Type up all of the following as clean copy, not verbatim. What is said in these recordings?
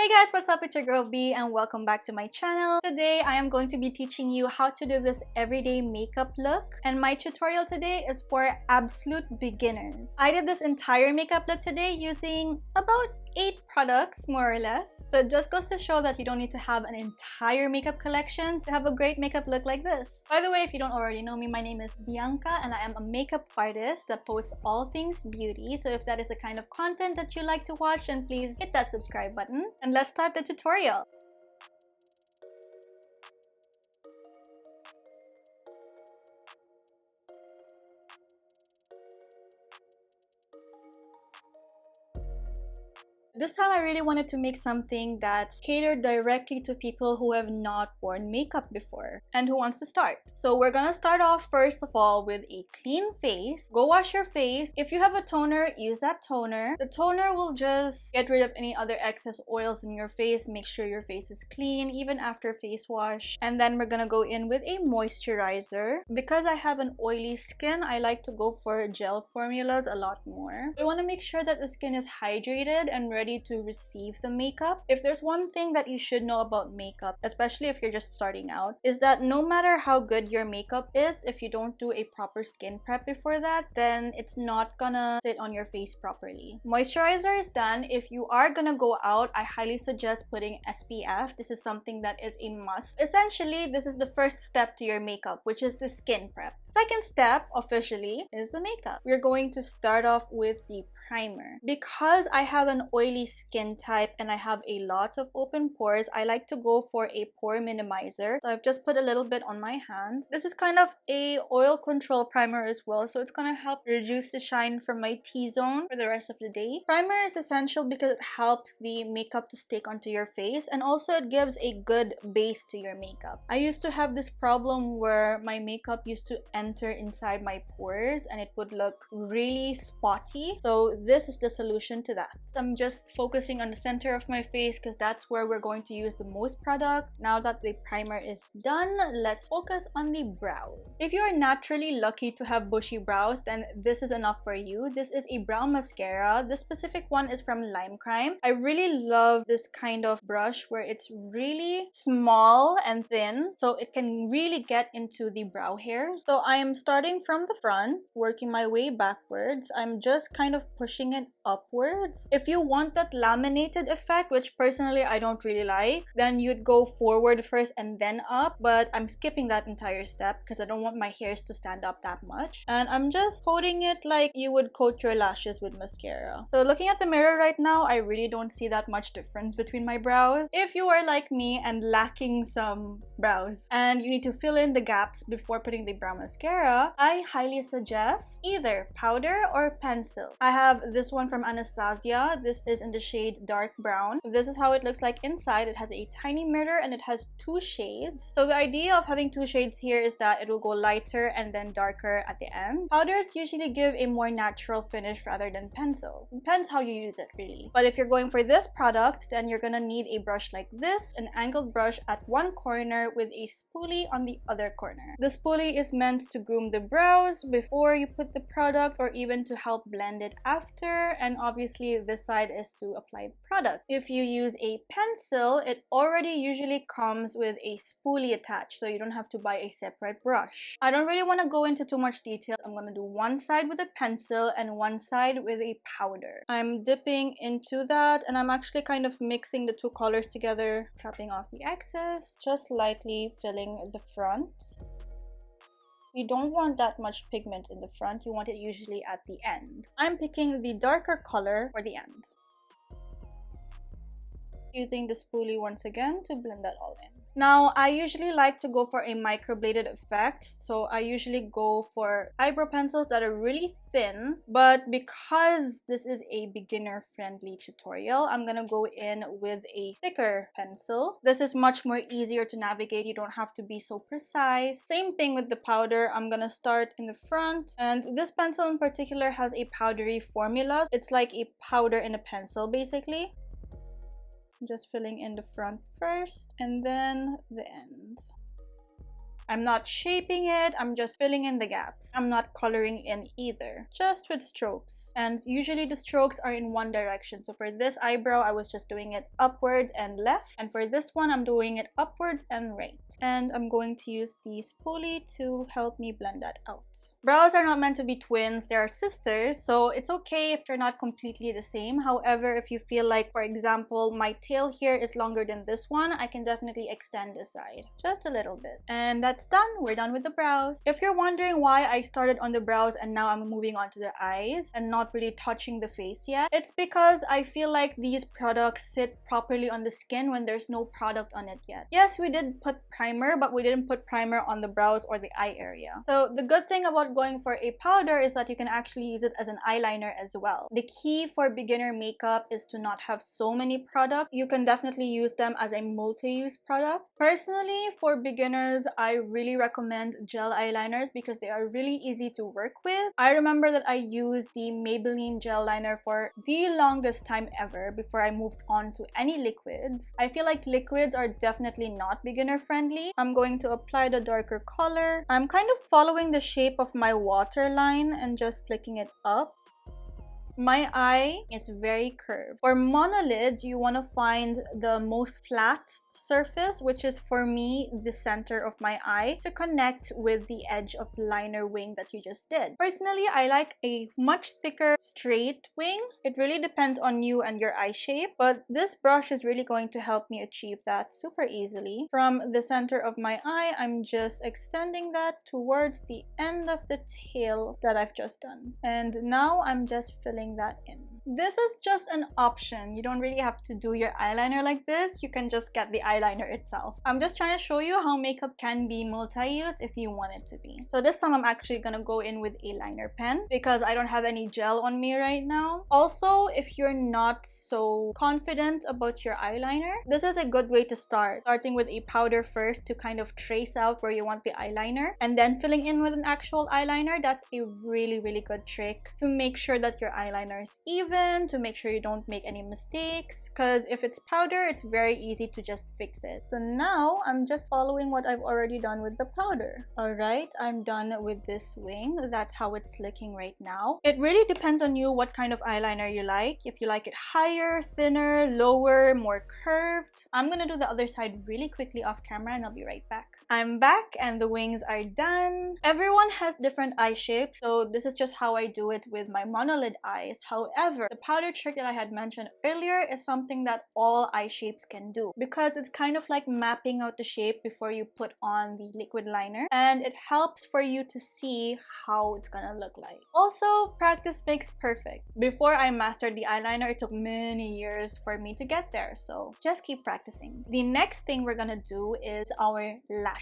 Hey guys, what's up? It's your girl B and welcome back to my channel. Today I am going to be teaching you how to do this everyday makeup look, and my tutorial today is for absolute beginners. I did this entire makeup look today using about 8 products more or less. So it just goes to show that you don't need to have an entire makeup collection to have a great makeup look like this. By the way, if you don't already know me, my name is Bianca and I am a makeup artist that posts all things beauty. So if that is the kind of content that you like to watch, then please hit that subscribe button and let's start the tutorial. This time I really wanted to make something that's catered directly to people who have not worn makeup before and who wants to start. So we're gonna start off first of all with a clean face. Go wash your face. If you have a toner, use that toner. The toner will just get rid of any other excess oils in your face, make sure your face is clean even after face wash. And then we're gonna go in with a moisturizer. Because I have an oily skin, I like to go for gel formulas a lot more. We wanna make sure that the skin is hydrated and ready to receive the makeup. If there's one thing that you should know about makeup, especially if you're just starting out, is that no matter how good your makeup is, if you don't do a proper skin prep before that, then it's not gonna sit on your face properly. Moisturizer is done. If you are gonna go out, I highly suggest putting SPF. This is something that is a must. Essentially, this is the first step to your makeup, which is the skin prep. Second step, officially, is the makeup. We're going to start off with the primer. Because I have an oily skin type and I have a lot of open pores, I like to go for a pore minimizer. So I've just put a little bit on my hand. This is kind of a oil control primer as well, so it's gonna help reduce the shine from my T-zone for the rest of the day. Primer is essential because it helps the makeup to stick onto your face, and also it gives a good base to your makeup. I used to have this problem where my makeup used to enter inside my pores and it would look really spotty. So this is the solution to that. So I'm just focusing on the center of my face because that's where we're going to use the most product. Now that the primer is done, let's focus on the brows. If you're naturally lucky to have bushy brows, then this is enough for you. This is a brow mascara. This specific one is from Lime Crime. I really love this kind of brush where it's really small and thin, so it can really get into the brow hairs. So I am starting from the front, working my way backwards. I'm just kind of pushing it upwards. If you want that laminated effect, which personally I don't really like, then you'd go forward first and then up, but I'm skipping that entire step because I don't want my hairs to stand up that much. And I'm just coating it like you would coat your lashes with mascara. So looking at the mirror right now, I really don't see that much difference between my brows. If you are like me and lacking some brows and you need to fill in the gaps before putting the brow mascara, I highly suggest either powder or pencil. I have this one from Anastasia. This is in the shade dark brown. This is how it looks like inside. It has a tiny mirror and it has 2 shades. So the idea of having 2 shades here is that it will go lighter and then darker at the end. Powders usually give a more natural finish rather than pencil. Depends how you use it really. But if you're going for this product, then you're gonna need a brush like this, an angled brush at one corner with a spoolie on the other corner. The spoolie is meant to groom the brows before you put the product or even to help blend it after, and obviously this side is to apply the product. If you use a pencil, it already usually comes with a spoolie attached, so you don't have to buy a separate brush. I don't really want to go into too much detail. I'm going to do one side with a pencil and one side with a powder. I'm dipping into that and I'm actually kind of mixing the 2 colors together, tapping off the excess, just lightly filling the front. You don't want that much pigment in the front, you want it usually at the end. I'm picking the darker color for the end. Using the spoolie once again to blend that all in. Now, I usually like to go for a microbladed effect, so I usually go for eyebrow pencils that are really thin, but because this is a beginner-friendly tutorial, I'm gonna go in with a thicker pencil. This is much more easier to navigate. You don't have to be so precise. Same thing with the powder. I'm gonna start in the front, and this pencil in particular has a powdery formula. It's like a powder in a pencil, basically. Just filling in the front first and then the end. I'm not shaping it, I'm just filling in the gaps. I'm not coloring in either, just with strokes. And usually the strokes are in one direction. So for this eyebrow, I was just doing it upwards and left. And for this one, I'm doing it upwards and right. And I'm going to use the spoolie to help me blend that out. Brows are not meant to be twins, they are sisters, so it's okay if they're not completely the same. However, if you feel like, for example, my tail here is longer than this one, I can definitely extend this side just a little bit. And that's done. We're done with the brows. If you're wondering why I started on the brows and now I'm moving on to the eyes and not really touching the face yet, it's because I feel like these products sit properly on the skin when there's no product on it yet. Yes, we did put primer, but we didn't put primer on the brows or the eye area. So the good thing about going for a powder is that you can actually use it as an eyeliner as well. The key for beginner makeup is to not have so many products. You can definitely use them as a multi-use product. Personally, for beginners, I really recommend gel eyeliners because they are really easy to work with. I remember that I used the Maybelline gel liner for the longest time ever before I moved on to any liquids. I feel like liquids are definitely not beginner friendly. I'm going to apply the darker color. I'm kind of following the shape of my waterline and just flicking it up. My eye is very curved. For monolids, you want to find the most flat surface, which is for me the center of my eye, to connect with the edge of the liner wing that you just did. Personally, I like a much thicker straight wing. It really depends on you and your eye shape, but this brush is really going to help me achieve that super easily. From the center of my eye, I'm just extending that towards the end of the tail that I've just done. And now I'm just filling that in. This is just an option. You don't really have to do your eyeliner like this. You can just get the eyeliner itself. I'm just trying to show you how makeup can be multi-use if you want it to be. So this time I'm actually gonna go in with a liner pen because I don't have any gel on me right now. Also, if you're not so confident about your eyeliner, this is a good way to start. Starting with a powder first to kind of trace out where you want the eyeliner and then filling in with an actual eyeliner. That's a really good trick to make sure that your eyeliner is even, to make sure you don't make any mistakes, because if it's powder, it's very easy to just fix it. So now I'm just following what I've already done with the powder. Alright, I'm done with this wing. That's how it's looking right now. It really depends on you what kind of eyeliner you like. If you like it higher, thinner, lower, more curved. I'm gonna do the other side really quickly off camera and I'll be right back. I'm back and the wings are done. Everyone has different eye shapes, so this is just how I do it with my monolid eyes. However, the powder trick that I had mentioned earlier is something that all eye shapes can do because it's kind of like mapping out the shape before you put on the liquid liner, and it helps for you to see how it's gonna look like. Also, practice makes perfect. Before I mastered the eyeliner, it took many years for me to get there, so just keep practicing. The next thing we're gonna do is our lashes.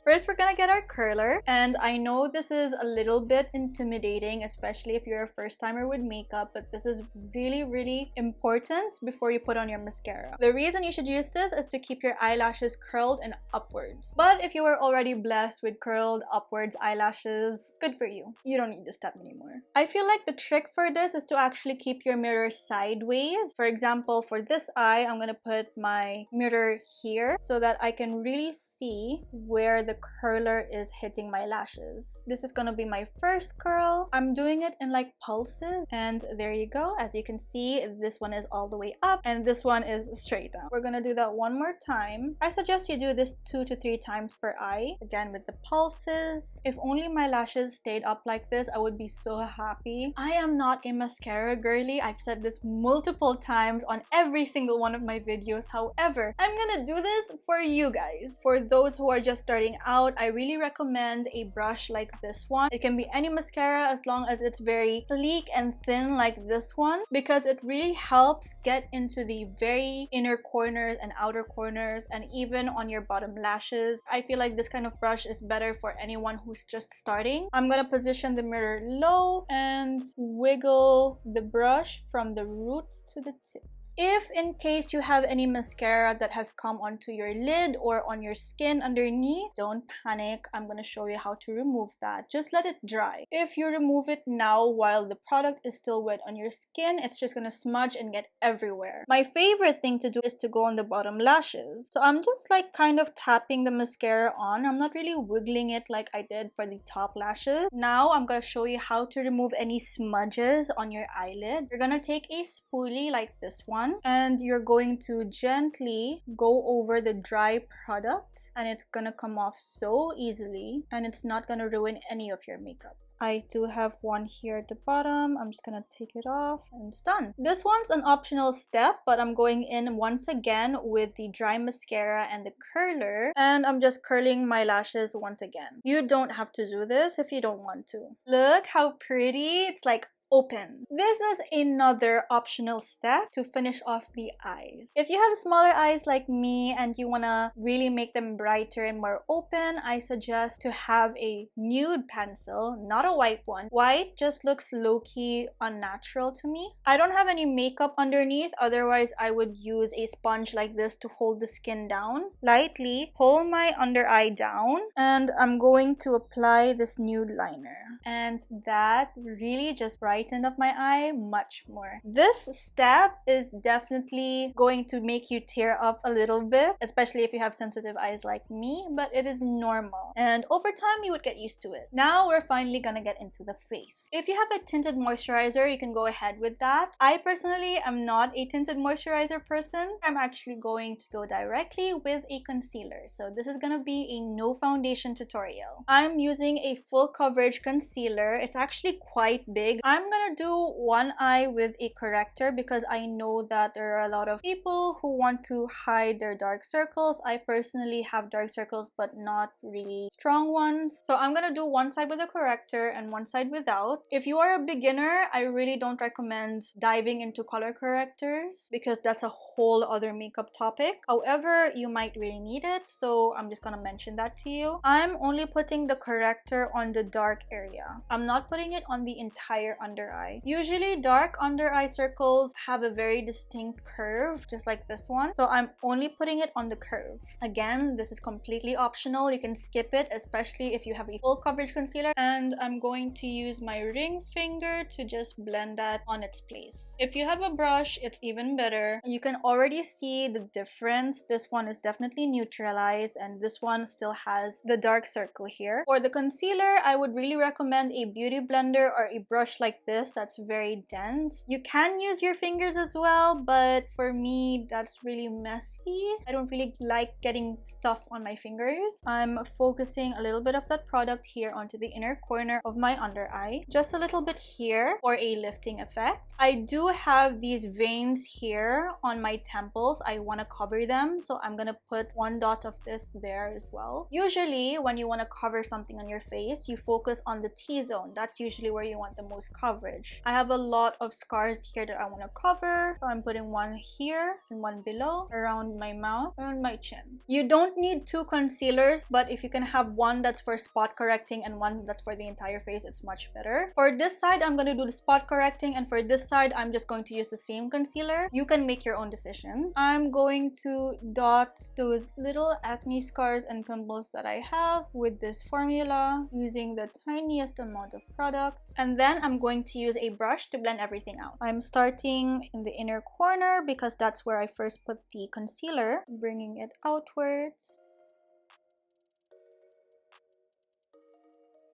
First, we're gonna get our curler, and I know this is a little bit intimidating, especially if you're a first timer with makeup, but this is really important before you put on your mascara. The reason you should use this is to keep your eyelashes curled and upwards. But if you are already blessed with curled upwards eyelashes, good for you. You don't need this step anymore. I feel like the trick for this is to actually keep your mirror sideways. For example, for this eye, I'm gonna put my mirror here so that I can really see where the curler is hitting my lashes. This is gonna be my first curl. I'm doing it in like pulses, and there you go. As you can see, this one is all the way up and this one is straight down. We're gonna do that one more time. I suggest you do this 2 to 3 times per eye, again with the pulses. If only my lashes stayed up like this, I would be so happy. I am not a mascara girly. I've said this multiple times on every single one of my videos. However, I'm gonna do this for you guys. For those who are just starting out, I really recommend a brush like this one. It can be any mascara as long as it's very sleek and thin like this one, because it really helps get into the very inner corners and outer corners and even on your bottom lashes. I feel like this kind of brush is better for anyone who's just starting. I'm gonna position the mirror low and wiggle the brush from the roots to the tip. If in case you have any mascara that has come onto your lid or on your skin underneath, don't panic. I'm going to show you how to remove that. Just let it dry. If you remove it now while the product is still wet on your skin, it's just going to smudge and get everywhere. My favorite thing to do is to go on the bottom lashes. So I'm just like kind of tapping the mascara on. I'm not really wiggling it like I did for the top lashes. Now I'm going to show you how to remove any smudges on your eyelid. You're going to take a spoolie like this one and you're going to gently go over the dry product, and it's gonna come off so easily and it's not gonna ruin any of your makeup. I do have one here at the bottom. I'm just gonna take it off and it's done. This one's an optional step, but I'm going in once again with the dry mascara and the curler, and I'm just curling my lashes once again. You don't have to do this if you don't want to. Look how pretty. It's like open. This is another optional step to finish off the eyes. If you have smaller eyes like me and you want to really make them brighter and more open, I suggest to have a nude pencil, not a white one. White just looks low-key unnatural to me. I don't have any makeup underneath, otherwise I would use a sponge like this to hold the skin down. Lightly pull my under eye down and I'm going to apply this nude liner. And that really just brightened up my eye much more. This step is definitely going to make you tear up a little bit, especially if you have sensitive eyes like me, but it is normal. And over time, you would get used to it. Now we're finally gonna get into the face. If you have a tinted moisturizer, you can go ahead with that. I personally am not a tinted moisturizer person. I'm actually going to go directly with a concealer. So this is gonna be a no foundation tutorial. I'm using a full coverage concealer. It's actually quite big. I'm gonna do one eye with a corrector because I know that there are a lot of people who want to hide their dark circles. I personally have dark circles but not really strong ones. So I'm gonna do one side with a corrector and one side without. If you are a beginner, I really don't recommend diving into color correctors because that's a whole other makeup topic. However, you might really need it, so I'm just gonna mention that to you. I'm only putting the corrector on the dark area. I'm not putting it on the entire under eye. Usually dark under eye circles have a very distinct curve, just like this one. So I'm only putting it on the curve. Again, this is completely optional. You can skip it, especially if you have a full coverage concealer. And I'm going to use my ring finger to just blend that on its place. If you have a brush, it's even better. You can already see the difference. This one is definitely neutralized and this one still has the dark circle here. For the concealer, I would really recommend a beauty blender or a brush like this that's very dense. You can use your fingers as well, but for me, that's really messy. I don't really like getting stuff on my fingers. I'm focusing a little bit of that product here onto the inner corner of my under eye. Just a little bit here for a lifting effect. I do have these veins here on my temples. I want to cover them, so I'm gonna put one dot of this there as well. Usually, when you want to cover something on your face, you focus on the T-zone. That's usually where you want the most coverage. I have a lot of scars here that I want to cover, so I'm putting one here and one below, around my mouth, around my chin. You don't need two concealers, but if you can have one that's for spot correcting and one that's for the entire face, it's much better. For this side, I'm going to do the spot correcting, and for this side, I'm just going to use the same concealer. You can make your own decision. I'm going to dot those little acne scars and pimples that I have with this formula using the tiniest amount of product, and then I'm going to use a brush to blend everything out. I'm starting in the inner corner because that's where I first put the concealer, bringing it outwards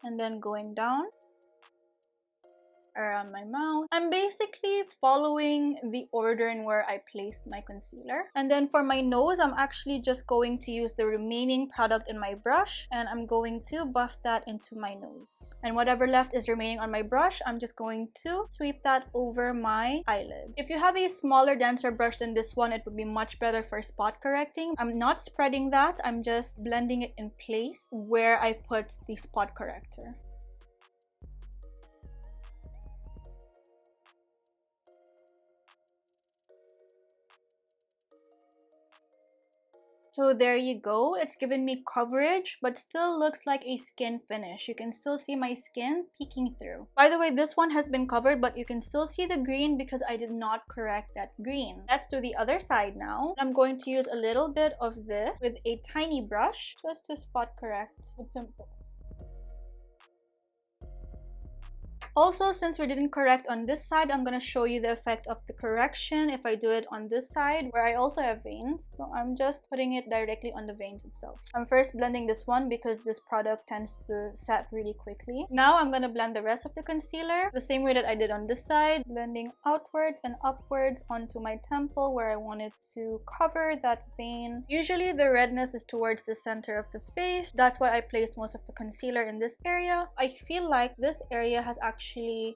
and then going down around my mouth. I'm basically following the order in where I placed my concealer. And then for my nose, I'm actually just going to use the remaining product in my brush and I'm going to buff that into my nose. And whatever left is remaining on my brush, I'm just going to sweep that over my eyelid. If you have a smaller, denser brush than this one, it would be much better for spot correcting. I'm not spreading that, I'm just blending it in place where I put the spot corrector. So there you go. It's given me coverage, but still looks like a skin finish. You can still see my skin peeking through. By the way, this one has been covered, but you can still see the green because I did not correct that green. Let's do the other side now. I'm going to use a little bit of this with a tiny brush just to spot correct the pimples. Also, since we didn't correct on this side, I'm going to show you the effect of the correction if I do it on this side where I also have veins. So I'm just putting it directly on the veins itself. I'm first blending this one because this product tends to set really quickly. Now I'm going to blend the rest of the concealer the same way that I did on this side, blending outwards and upwards onto my temple where I wanted to cover that vein. Usually the redness is towards the center of the face. That's why I placed most of the concealer in this area. I feel like this area has actually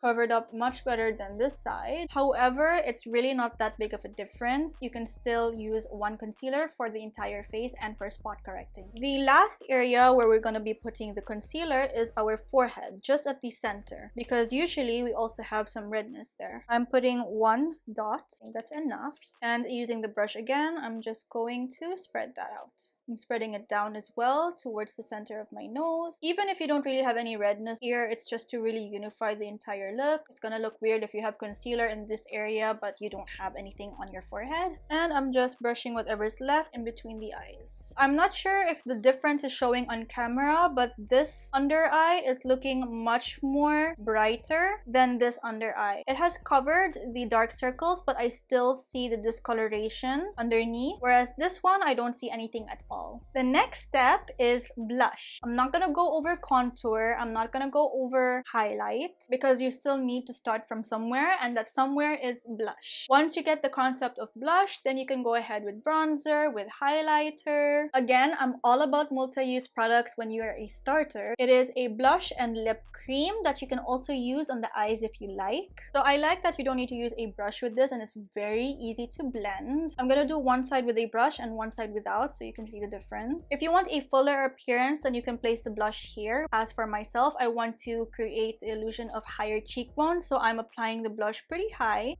covered up much better than this side. However, it's really not that big of a difference. You can still use one concealer for the entire face and for spot correcting. The last area where we're going to be putting the concealer is our forehead, just at the center, because usually we also have some redness there. I'm putting one dot, I think that's enough, and using the brush again, I'm just going to spread that out. I'm spreading it down as well towards the center of my nose. Even if you don't really have any redness here, it's just to really unify the entire look. It's gonna look weird if you have concealer in this area but you don't have anything on your forehead. And I'm just brushing whatever's left in between the eyes. I'm not sure if the difference is showing on camera, but this under eye is looking much more brighter than this under eye. It has covered the dark circles, but I still see the discoloration underneath, whereas this one I don't see anything at all. The next step is blush. I'm not gonna go over contour, I'm not gonna go over highlight, because you still need to start from somewhere, and that somewhere is blush. Once you get the concept of blush, then you can go ahead with bronzer, with highlighter. Again, I'm all about multi-use products when you are a starter. It is a blush and lip cream that you can also use on the eyes if you like. So I like that you don't need to use a brush with this, and it's very easy to blend. I'm gonna do one side with a brush and one side without so you can see the difference. If you want a fuller appearance, then you can place the blush here. As for myself, I want to create the illusion of higher cheekbones, so I'm applying the blush pretty high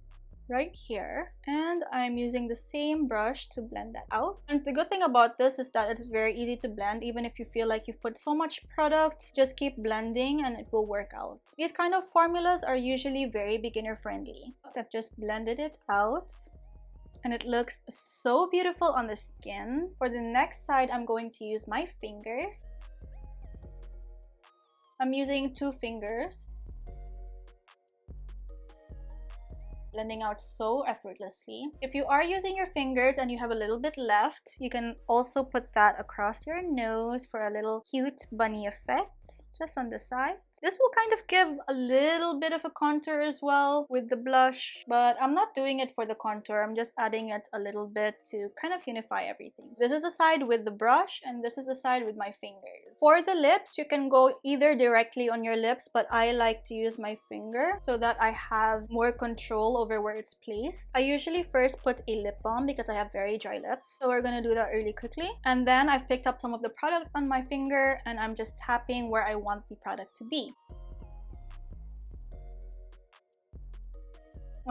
right here, and I'm using the same brush to blend that out. And the good thing about this is that it's very easy to blend. Even if you feel like you've put so much product, just keep blending and it will work out. These kind of formulas are usually very beginner friendly. I've just blended it out and it looks so beautiful on the skin. For the next side, I'm going to use my fingers. I'm using 2 fingers, blending out so effortlessly. If you are using your fingers and you have a little bit left, you can also put that across your nose for a little cute bunny effect, just on the side. This will kind of give a little bit of a contour as well with the blush, but I'm not doing it for the contour. I'm just adding it a little bit to kind of unify everything. This is the side with the brush and this is the side with my fingers. For the lips, you can go either directly on your lips, but I like to use my finger so that I have more control over where it's placed. I usually first put a lip balm because I have very dry lips, so we're gonna do that really quickly. And then I've picked up some of the product on my finger and I'm just tapping where I want the product to be.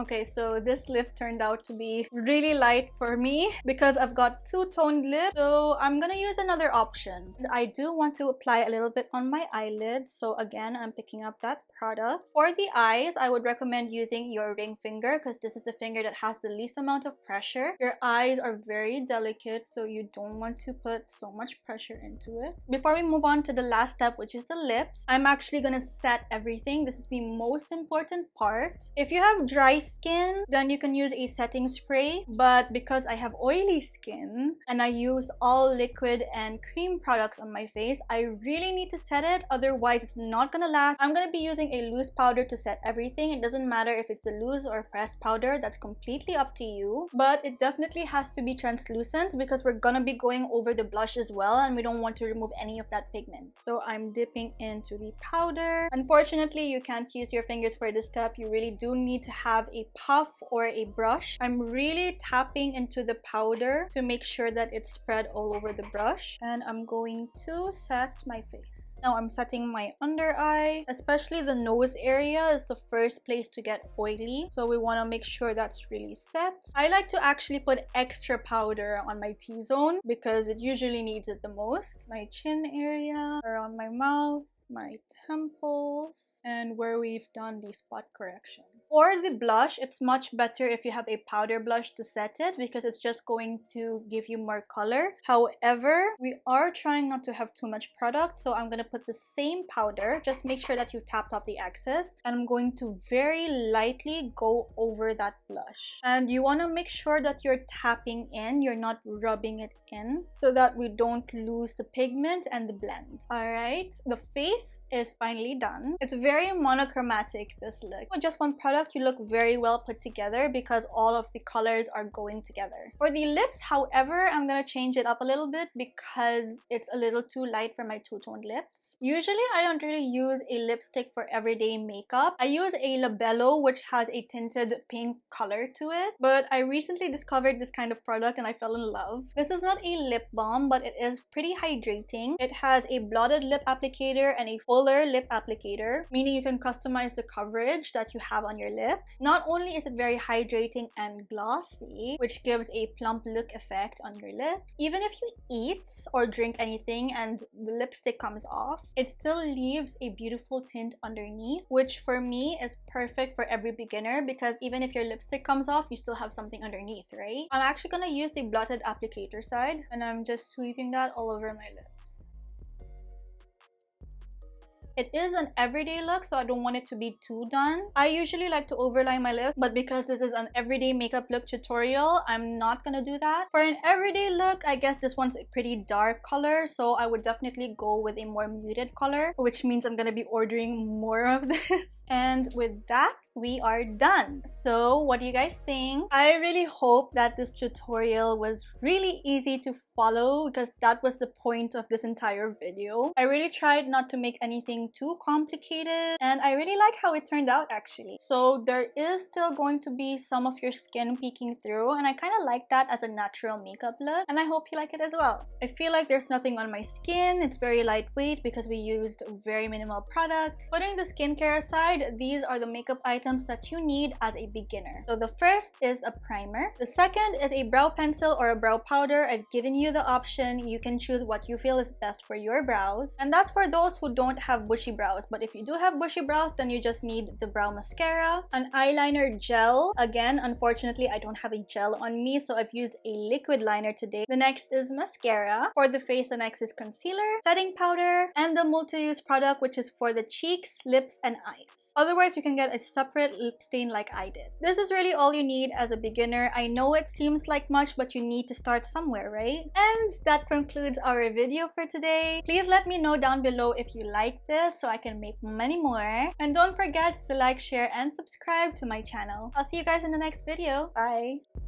Okay, so this lip turned out to be really light for me because I've got 2-toned lips, so I'm gonna use another option. I do want to apply a little bit on my eyelids, so again, I'm picking up that product. For the eyes, I would recommend using your ring finger because this is the finger that has the least amount of pressure. Your eyes are very delicate, so you don't want to put so much pressure into it. Before we move on to the last step, which is the lips, I'm actually gonna set everything. This is the most important part. If you have dry skin, then you can use a setting spray, but because I have oily skin and I use all liquid and cream products on my face, I really need to set it, otherwise it's not gonna last. I'm gonna be using a loose powder to set everything. It doesn't matter if it's a loose or pressed powder, that's completely up to you, but it definitely has to be translucent because we're gonna be going over the blush as well and we don't want to remove any of that pigment. So I'm dipping into the powder. Unfortunately, you can't use your fingers for this step. You really do need to have a puff or a brush. I'm really tapping into the powder to make sure that it's spread all over the brush, and I'm going to set my face. Now I'm setting my under eye. Especially the nose area is the first place to get oily, so we want to make sure that's really set. I like to actually put extra powder on my T-zone because it usually needs it the most. My chin area, around my mouth, my temples, and where we've done the spot correction. For the blush, it's much better if you have a powder blush to set it because it's just going to give you more color. However, we are trying not to have too much product, so I'm going to put the same powder. Just make sure that you tapped off the excess, and I'm going to very lightly go over that blush. And you want to make sure that you're tapping in, you're not rubbing it in, so that we don't lose the pigment and the blend. Alright, the face is finally done. It's very monochromatic, this look. With just one product, you look very well put together because all of the colors are going together. For the lips, however, I'm gonna change it up a little bit because it's a little too light for my two-toned lips. Usually, I don't really use a lipstick for everyday makeup. I use a Labello, which has a tinted pink color to it, but I recently discovered this kind of product and I fell in love. This is not a lip balm, but it is pretty hydrating. It has a blotted lip applicator and a fuller lip applicator, meaning you can customize the coverage that you have on your lips. Not only is it very hydrating and glossy, which gives a plump look effect on your lips, even if you eat or drink anything and the lipstick comes off, it still leaves a beautiful tint underneath, which for me is perfect for every beginner because even if your lipstick comes off, you still have something underneath, right? I'm actually gonna use the blotted applicator side and I'm just sweeping that all over my lips. It is an everyday look, so I don't want it to be too done. I usually like to overline my lips, but because this is an everyday makeup look tutorial, I'm not gonna do that. For an everyday look, I guess this one's a pretty dark color, so I would definitely go with a more muted color, which means I'm gonna be ordering more of this. And with that, we are done. So what do you guys think? I really hope that this tutorial was really easy to follow because that was the point of this entire video. I really tried not to make anything too complicated and I really like how it turned out actually. So there is still going to be some of your skin peeking through and I kind of like that as a natural makeup look and I hope you like it as well. I feel like there's nothing on my skin. It's very lightweight because we used very minimal products. Putting the skincare aside, these are the makeup items that you need as a beginner. So the first is a primer. The second is a brow pencil or a brow powder. I've given you the option. You can choose what you feel is best for your brows. And that's for those who don't have bushy brows. But if you do have bushy brows, then you just need the brow mascara. An eyeliner gel. Again, unfortunately, I don't have a gel on me, so I've used a liquid liner today. The next is mascara. For the face, the next is concealer, setting powder, and the multi-use product, which is for the cheeks, lips, and eyes. Otherwise, you can get a separate lip stain like I did. This is really all you need as a beginner. I know it seems like much, but you need to start somewhere, right? And that concludes our video for today. Please let me know down below if you like this so I can make many more. And don't forget to like, share, and subscribe to my channel. I'll see you guys in the next video. Bye!